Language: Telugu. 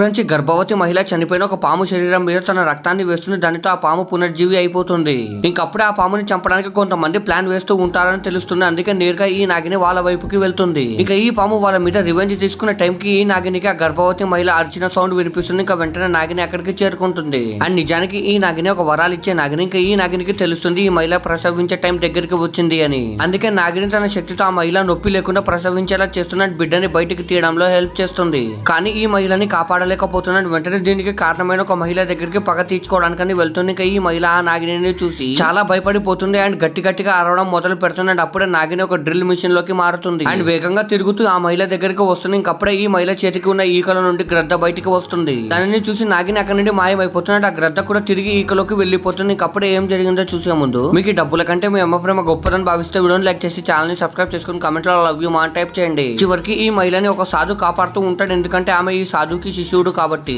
నుంచి గర్భవతి మహిళ చనిపోయిన ఒక పాము శరీరం మీద తన రక్తాన్ని వేస్తుంది. దానితో ఆ పాము పునర్జీవి అయిపోతుంది. ఇంకప్పుడే ఆ పాముని చంపడానికి కొంతమంది ప్లాన్ వేస్తూ ఉంటారని తెలుస్తుంది. అందుకే నేరుగా ఈ నాగిని వాళ్ళ వైపుకి వెళ్తుంది. ఇక ఈ పాము వాళ్ళ మీద రివెంజ్ తీసుకున్న టైంకి ఈ నాగినికి ఆ గర్భవతి మహిళ అరిచిన సౌండ్ వినిపిస్తుంది. ఇంకా వెంటనే నాగిని అక్కడికి చేరుకుంటుంది. అండ్ నిజానికి ఈ నాగిని ఒక వరాలు ఇచ్చే నాగిని. ఇంకా ఈ నాగినికి తెలుస్తుంది ఈ మహిళ ప్రసవించే టైం దగ్గరికి వచ్చింది అని. అందుకే నాగిని తన శక్తితో ఆ మహిళ నొప్పి లేకుండా ప్రసవించేలా చేస్తున్న బిడ్డని బయటికి తీయడంలో హెల్ప్ చేస్తుంది. కానీ ఈ మహిళని కాపాడలేకపోతున్నాడు. వెంటనే దీనికి కారణమైన ఒక మహిళ దగ్గరికి పగ తీర్చుకోవడానికని వెళ్తుంది. ఇంకా ఈ మహిళ ఆ నాగిని చూసి చాలా భయపడిపోతుంది అండ్ గట్టిగా అరవడం మొదలు పెడుతుంది. అప్పుడే నాగిని ఒక డ్రిల్ మిషన్ లోకి మారుతుంది అండ్ వేగంగా తిరుగుతూ ఆ మహిళ దగ్గరికి వస్తుంది. ఇంకప్పుడే ఈ మహిళ చేతికి ఉన్న ఈకల నుండి గ్రద్ద బయటికి వస్తుంది. దానిని చూసి నాగిని అక్కడి నుండి మాయమైపోతున్నాడు. ఆ గ్రద్ద కూడా తిరిగి ఈకలోకి వెళ్లిపోతుంది. ఇంకప్పుడే ఏం జరిగిందో చూసే ముందు మీకు ఈ డబ్బుల కంటే మీ అమ్మ ప్రేమ గొప్పదని భావిస్తే వీడియోని లైక్ చేసి ఛానల్ ని సబ్స్క్రైబ్ చేసుకుని కామెంట్ లో లవ్ యూ మా టైప్ చేయండి. చివరికి ఈ మహిళని ఒక సాధు కాపాడుతూ ఉంటాడు. ఎందుకంటే ఆమె ఈ సాధుకి శిష్యుడు కాబట్టి.